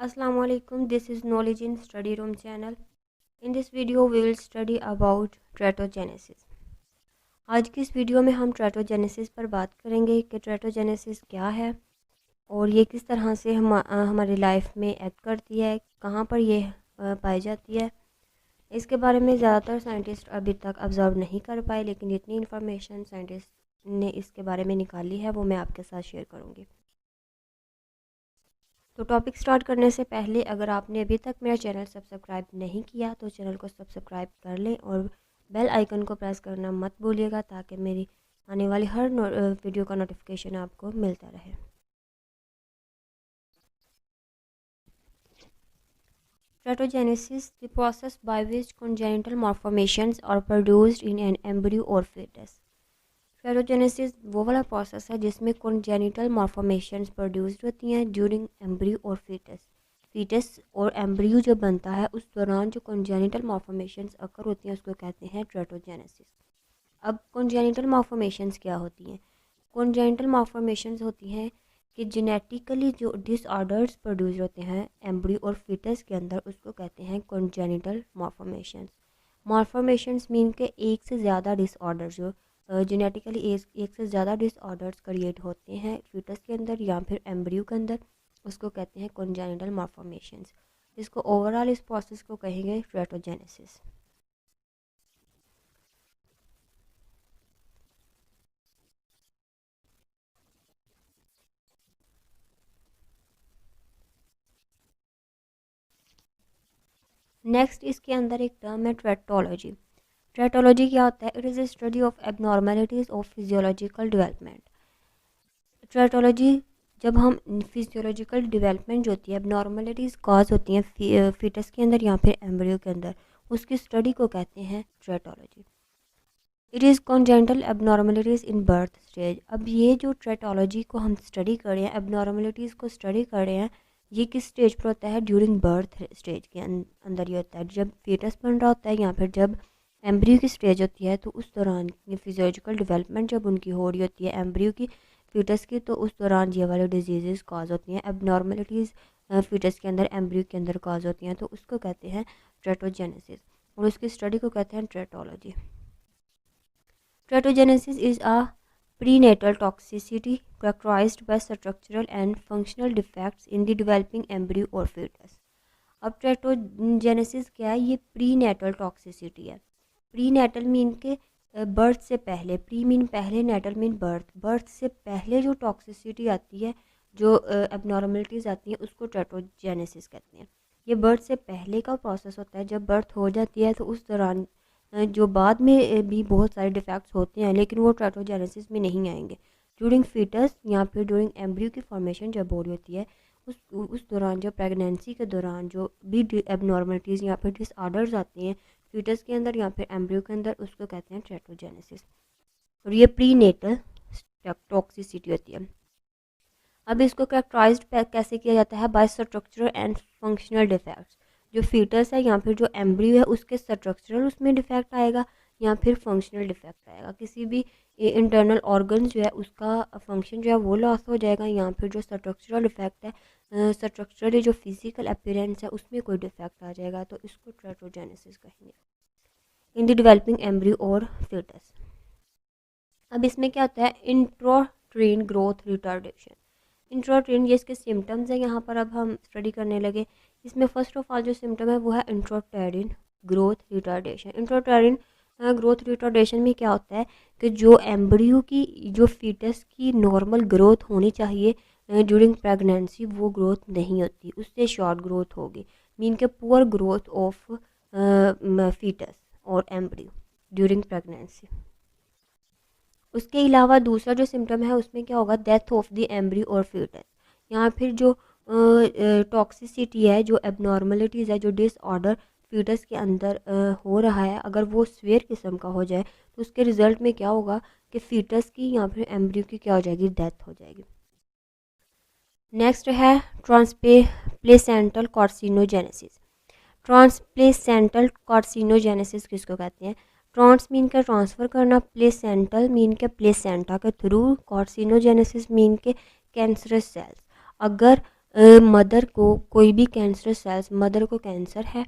Assalamu alaikum. This is Knowledge in Study Room channel. In this video we will study about ट्रेटोजेनेसिस। आज की इस video में हम ट्रेटोजेनेसिस पर बात करेंगे कि ट्रेटोजेनेसिस क्या है और ये किस तरह से हमारी लाइफ में एक्ट करती है, कहाँ पर ये पाई जाती है। इसके बारे में ज़्यादातर साइंटिस्ट अभी तक ऑब्ज़र्व नहीं कर पाए, लेकिन जितनी इन्फॉर्मेशन साइंटिस्ट ने इसके बारे में निकाली है वो मैं आपके साथ शेयर करूँगी। तो टॉपिक स्टार्ट करने से पहले अगर आपने अभी तक मेरा चैनल सब्सक्राइब नहीं किया तो चैनल को सब्सक्राइब कर लें और बेल आइकन को प्रेस करना मत भूलिएगा, ताकि मेरी आने वाली हर वीडियो का नोटिफिकेशन आपको मिलता रहे। Teratogenesis, the process by which congenital malformations are produced in an embryo or fetus। Teratogenesis वो वाला प्रोसेस है जिसमें कॉन्जेनिटल मार्फॉर्मेशंस प्रोड्यूस्ड होती हैं ड्यूरिंग एम्ब्रियो और फीटस और एम्ब्रियो जो बनता है उस दौरान जो कॉन्जेनिटल मार्फॉर्मेशंस अकर होती हैं उसको कहते हैं ट्रेटोजेनेसिस। अब कॉन्जेनिटल मार्फॉर्मेशंस क्या होती हैं? कॉन्जेनिटल मार्फॉर्मेशंस होती हैं कि जेनेटिकली जो डिसऑर्डर्स प्रोड्यूस होते हैं एम्ब्रियो और फीटस के अंदर, उसको कहते हैं कॉन्जेनिटल मार्फॉर्मेशंस। मार्फॉर्मेशंस मीन के एक से ज़्यादा डिसऑर्डर जो जेनेटिकली एक से ज़्यादा डिसऑर्डर्स क्रिएट होते हैं फीटस के अंदर या फिर एम्ब्रियो के अंदर, उसको कहते हैं कॉन्जेनिटल मार्फॉर्मेशंस। इसको ओवरऑल इस प्रोसेस को कहेंगे ट्रेटोजेनेसिस। नेक्स्ट इसके अंदर एक टर्म है ट्रेटोलॉजी। ट्रेटोलॉजी क्या होता है? It is the study of abnormalities of physiological development. Teratology जब हम फिजियोलॉजिकल डेवलपमेंट जो होती है, एबनॉर्मेलिटीज़ कॉज होती हैं फीटस के अंदर या फिर एम्ब्रियो के अंदर, उसकी स्टडी को कहते हैं teratology. It is congenital abnormalities in birth stage. अब ये जो ट्रेटोलॉजी को हम स्टडी कर रहे हैं, एबनॉर्मेलिटीज़ को स्टडी कर रहे हैं, ये किस स्टेज पर होता है? ड्यूरिंग बर्थ स्टेज के अंदर ये होता है, जब फीटस बन रहा होता है या फिर जब एम्ब्रियो की स्टेज होती है, तो उस दौरान ये फिजियोलॉजिकल डेवलपमेंट जब उनकी हो रही होती है एम्ब्रियो की, फीटस की, तो उस दौरान ये वाले डिजीज़ कॉज होती हैं, एबनॉर्मेलिटीज़ फीटस के अंदर एम्ब्रियो के अंदर कॉज होती हैं, तो उसको कहते हैं ट्रेटोजेनेसिस और उसकी स्टडी को कहते हैं ट्रेटोलॉजी। Teratogenesis is a prenatal toxicity characterized by structural and functional defects in the developing embryo or fetus। अब ट्रेटोजेनेसिस क्या है? ये प्रीनेटल टॉक्सिसिटी है। प्रीनेटल मीन के बर्थ से पहले, प्री मीन पहले, नेटल मीन बर्थ, बर्थ से पहले जो टॉक्सिसिटी आती है, जो एबनॉर्मलिटीज़ आती हैं, उसको ट्रेटोजेनेसिस कहते हैं। ये बर्थ से पहले का प्रोसेस होता है। जब बर्थ हो जाती है तो उस दौरान जो बाद में भी बहुत सारे डिफेक्ट्स होते हैं, लेकिन वो ट्रेटोजेनेसिस में नहीं आएंगे। ड्यूरिंग फीटस या फिर ड्यूरिंग एम्ब्रियो की फॉर्मेशन जब हो रही होती है, उस दौरान, जो प्रेगनेंसी के दौरान जो भी एबनॉर्मलिटीज़ या फिर डिसऑर्डर्स आते हैं फीटस के अंदर या फिर एम्ब्रियो के अंदर, उसको कहते हैं ट्रेटोजेनेसिस और ये प्री नेटल टॉक्सिसिटी होती है। अब इसको कैरेक्टराइज्ड कैसे किया जाता है? By structural and functional defects. जो फीटस है या फिर जो एम्ब्रियो है उसके स्ट्रक्चरल उसमें डिफेक्ट आएगा या फिर फंक्शनल डिफेक्ट आएगा। किसी भी इंटरनल ऑर्गन जो है उसका फंक्शन जो है वो लॉस हो जाएगा, या फिर जो स्ट्रक्चरल डिफेक्ट है, स्ट्रक्चरली जो फिजिकल अपीयरेंस है उसमें कोई डिफेक्ट आ जाएगा, तो इसको ट्रेटोजेनेसिस कहेंगे इन द डेवलपिंग एम्ब्रियो और फीटस। अब इसमें क्या होता है? इंट्रोट्रीन ग्रोथ रिटार्डेशन। इंट्रोट्रीन, ये इसके सिम्टम्स हैं, यहाँ पर अब हम स्टडी करने लगे। इसमें फर्स्ट ऑफ ऑल जो सिम्टम है वो है इंट्रोटेरिन ग्रोथ रिटार्डेशन। इंट्रोटेरिन ग्रोथ रिटार्डेशन में क्या होता है कि जो एम्ब्रियो की, जो फीटस की नॉर्मल ग्रोथ होनी चाहिए ड्यूरिंग प्रेगनेंसी, वो ग्रोथ नहीं होती, उससे शॉर्ट ग्रोथ होगी, मीन के पुअर ग्रोथ ऑफ फीटस और एम्ब्रियो ड्यूरिंग प्रेगनेंसी। उसके अलावा दूसरा जो सिम्टम है उसमें क्या होगा? डेथ ऑफ द एम्ब्रियो और फीटस। यहाँ फिर जो टॉक्सिसिटी है, जो एबनॉर्मलिटीज़ है, जो डिसऑर्डर फीटस के अंदर हो रहा है, अगर वो सीवियर किस्म का हो जाए तो उसके रिज़ल्ट में क्या होगा कि फीटस की या फिर एम्ब्रियो की क्या हो जाएगी? डेथ हो जाएगी। नेक्स्ट है ट्रांसप्लेसेंटल कार्सिनोजेनेसिस। ट्रांसप्लेसेंटल कार्सिनोजेनेसिस किसको कहते हैं? ट्रांस मीन का ट्रांसफ़र करना, प्लेसेंटल मीन के प्लेसेंटा के थ्रू, कार्सिनोजेनेसिस मीन के कैंसरस सेल्स। अगर मदर को कोई भी कैंसर सेल्स, मदर को कैंसर है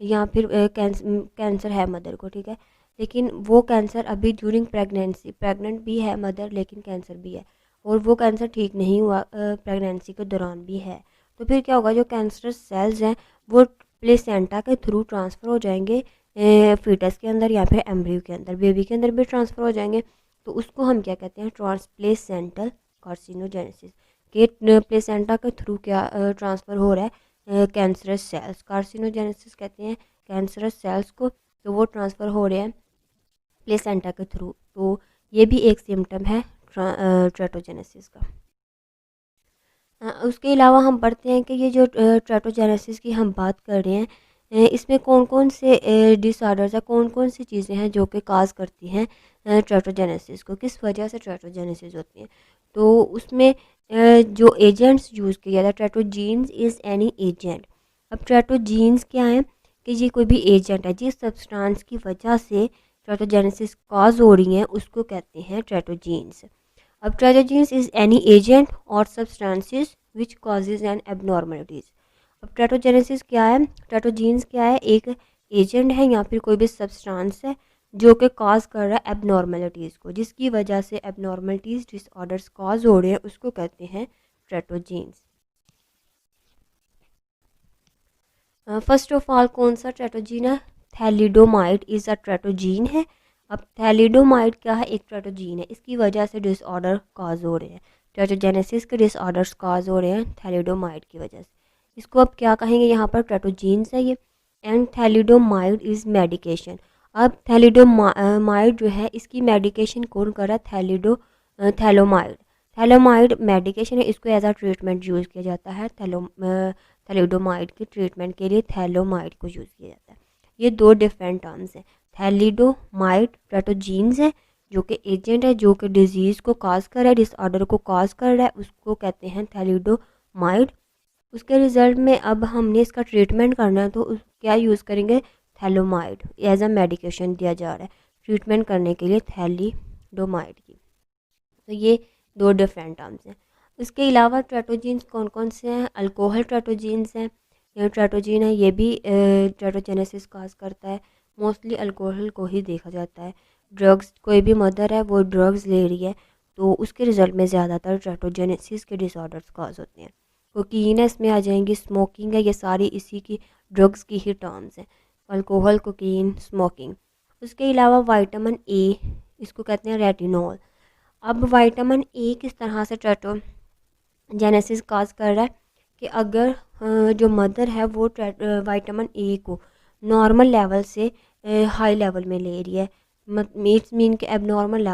या फिर कैंसर है मदर को, ठीक है, लेकिन वो कैंसर अभी ड्यूरिंग प्रेगनेंसी, प्रेग्नेंट भी है मदर लेकिन कैंसर भी है, और वो कैंसर ठीक नहीं हुआ प्रेगनेंसी के दौरान भी है, तो फिर क्या होगा, जो कैंसर सेल्स हैं वो प्लेसेंटा के थ्रू ट्रांसफ़र हो जाएंगे फीटस के अंदर या फिर एम्ब्रियो के अंदर, बेबी के अंदर भी ट्रांसफ़र हो जाएंगे। तो उसको हम क्या कहते हैं, ट्रांसप्लेसेंटल कार्सिनोजेनेसिस, के प्लेसेंटा के थ्रू क्या ट्रांसफ़र हो रहा है कैंसरस सेल्स, कार्सिनोजेनेसिस कहते हैं कैंसरस सेल्स को, तो वो ट्रांसफ़र हो रहे हैं प्लेसेंटा के थ्रू। तो ये भी एक सिम्टम है ट्रेटोजेनेसिस का। उसके अलावा हम पढ़ते हैं कि ये जो ट्रेटोजेनेसिस की हम बात कर रहे हैं, इसमें कौन कौन से डिसऑर्डर्स हैं, कौन कौन सी चीज़ें हैं जो कि काज करती हैं ट्रेटोजेनेसिस को, किस वजह से ट्रेटोजेनेसिस होती है। तो उसमें जो एजेंट्स यूज़ किया जाता है, ट्रेटोजीन्स इज़ एनी एजेंट। अब ट्रेटोजीन्स क्या है कि ये कोई भी एजेंट है, जिस सब्सटेंस की वजह से ट्रेटोजेनेसिस काज हो रही है उसको कहते हैं ट्रेटोजीन्स। अब ट्रेटोजीन्स इज एनी एजेंट और substances which causes an abnormalities. अब ट्रेटोजेनेसिस क्या है, ट्रेटोजीन्स क्या है, एक एजेंट है या फिर कोई भी सब्सटेंस है जो कि कॉज कर रहा है एबनॉर्मलिटीज़ को, जिसकी वजह से एबनॉर्मलिटीज़ डिसऑर्डर्स कॉज हो रहे हैं, उसको कहते हैं ट्रेटोजीन्स। फर्स्ट ऑफ ऑल कौन सा ट्रेटोजीन है, थैलिडोमाइड इज़ अ ट्रेटोजीन है। अब थैलिडोमाइड क्या है, एक ट्रेटोजीन है, इसकी वजह से डिसऑर्डर कॉज हो रहे हैं, ट्रेटोजेनेसिस के डिसऑर्डर्स कॉज हो रहे हैं थैलिडोमाइड की वजह से। इसको अब क्या कहेंगे, यहाँ पर ट्रेटोजीन्स है ये, एंड थैलिडोमाइड इज़ मेडिकेशन। अब थैलिडोमाइड जो है इसकी मेडिकेशन कौन कर रहा है, थैलोमाइड, थैलोमाइड मेडिकेशन है, इसको एज अ ट्रीटमेंट यूज़ किया जाता है, थैलिडोमाइड के ट्रीटमेंट के लिए थैलोमाइड को यूज़ किया जाता है। ये दो डिफरेंट टर्म्स हैं। थैलिडोमाइड ट्रेटोजीन्स है जो कि एजेंट है, जो कि डिजीज़ को काज कर रहा है, डिसऑर्डर को काज कर रहा है, उसको कहते हैं थैलिडोमाइड। उसके रिजल्ट में अब हमने इसका ट्रीटमेंट करना है, तो क्या यूज़ करेंगे, थैलोमाइड एज अ मेडिकेशन दिया जा रहा है ट्रीटमेंट करने के लिए थैलिडोमाइड की। तो ये दो डिफरेंट टर्म्स हैं। उसके अलावा ट्रेटोजीन्स कौन कौन से हैं, अल्कोहल ट्रेटोजीन्स हैं, ये ट्रेटोजीन है, ये भी ट्रेटोजेनेसिस काज करता है, मोस्टली अल्कोहल को ही देखा जाता है। ड्रग्स, कोई भी मदर है वो ड्रग्स ले रही है तो उसके रिजल्ट में ज़्यादातर ट्रेटोजेनेसिस के डिसऑर्डर्स काज होते हैं। कोकीन है, इसमें आ जाएंगी, स्मोकिंग है, ये सारी इसी की ड्रग्स की ही टर्म्स हैं, अल्कोहल, कोकीन, स्मोकिंग। उसके अलावा विटामिन ए, इसको कहते हैं रेटिनॉल। अब विटामिन ए किस तरह से ट्रेटोजेनेसिस काज कर रहा है कि अगर जो मदर है वो विटामिन ए को नॉर्मल लेवल से हाई लेवल में ले रही है, मीट्स मीन के अब नॉर्मल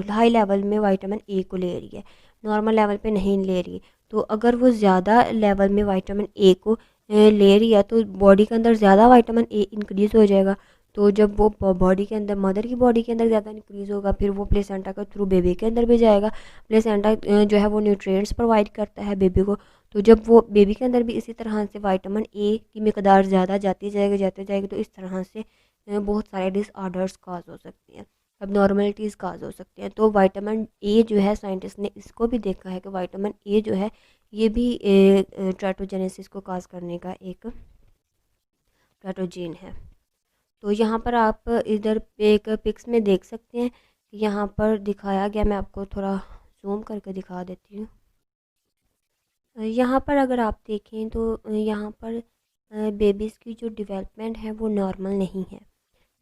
हाई लेवल में विटामिन ए को ले रही है, नॉर्मल लेवल पे नहीं ले रही, तो अगर वो ज़्यादा लेवल में विटामिन ए को ले रही है तो बॉडी के अंदर ज़्यादा विटामिन ए इंक्रीज़ हो जाएगा। तो जब वो बॉडी के अंदर, मदर की बॉडी के अंदर ज़्यादा इंक्रीज़ होगा, फिर वो प्लेसेंटा के थ्रू बेबी के अंदर भी जाएगा। प्लेसेंटा जो है वो न्यूट्रिएंट्स प्रोवाइड करता है बेबी को, तो जब वो बेबी के अंदर भी इसी तरह से विटामिन ए की मकदार ज़्यादा जाती जाएगी तो इस तरह से बहुत सारे डिसऑर्डर्स काज हो सकती हैं, अबनॉर्मलिटीज़ काज हो सकती हैं। तो विटामिन ए जो है, साइंटिस्ट ने इसको भी देखा है कि विटामिन ए जो है ये भी ट्रेटोजेनेसिस को काज करने का एक ट्रेटोजीन है। तो यहाँ पर आप इधर एक पिक्स में देख सकते हैं कि यहाँ पर दिखाया गया, मैं आपको थोड़ा जूम करके दिखा देती हूँ। यहाँ पर अगर आप देखें तो यहाँ पर बेबीज़ की जो डेवलपमेंट है वो नॉर्मल नहीं है।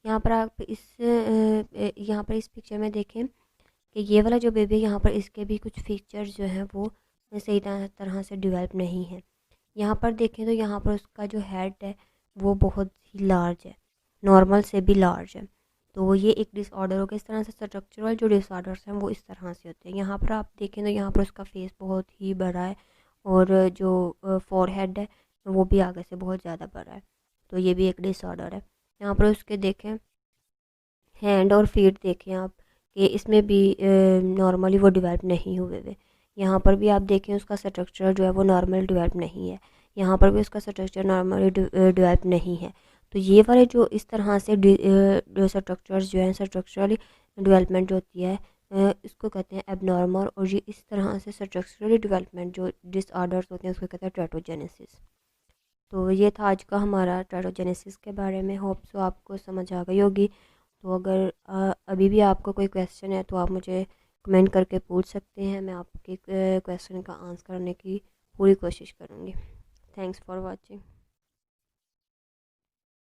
यहाँ पर आप यहाँ पर इस पिक्चर में देखें कि ये वाला जो बेबी है, यहाँ पर इसके भी कुछ फीचर्स जो हैं वो सही तरह से डेवलप नहीं है। यहाँ पर देखें तो यहाँ पर उसका जो हेड है वो बहुत ही लार्ज है, नॉर्मल से भी लार्ज है। तो ये एक डिसऑर्डर होगा, इस तरह से स्ट्रक्चरल जो डिसऑर्डर्स हैं वो इस तरह से होते हैं। यहाँ पर आप देखें तो यहाँ पर उसका फेस बहुत ही बड़ा है और जो फोरहेड है वो भी आगे से बहुत ज़्यादा बड़ा है, तो ये भी एक डिसऑर्डर है। यहाँ पर उसके देखें हैंड और फीट देखें आप कि इसमें भी नॉर्मली वो डेवलप नहीं हुए हुए। यहाँ पर भी आप देखें उसका स्ट्रक्चर जो है वो नॉर्मल डेवलप नहीं है, यहाँ पर भी उसका स्ट्रक्चर नॉर्मली डेवलप नहीं है। तो ये वाले जो इस तरह से स्ट्रक्चर्स जो हैं, स्ट्रक्चरली डेवलपमेंट जो होती है इसको कहते हैं एबनॉर्मल, और ये इस तरह से स्ट्रक्चरली डेवलपमेंट जो डिसऑर्डर्स होते हैं उसको कहते हैं टेराटोजेनेसिस। तो ये था आज का हमारा टेराटोजेनेसिस के बारे में। होप सो आपको समझ आ गई होगी। तो अगर अभी भी आपको कोई क्वेश्चन है तो आप मुझे कमेंट करके पूछ सकते हैं, मैं आपके क्वेश्चन का आंसर करने की पूरी कोशिश करूँगी। Thanks for watching.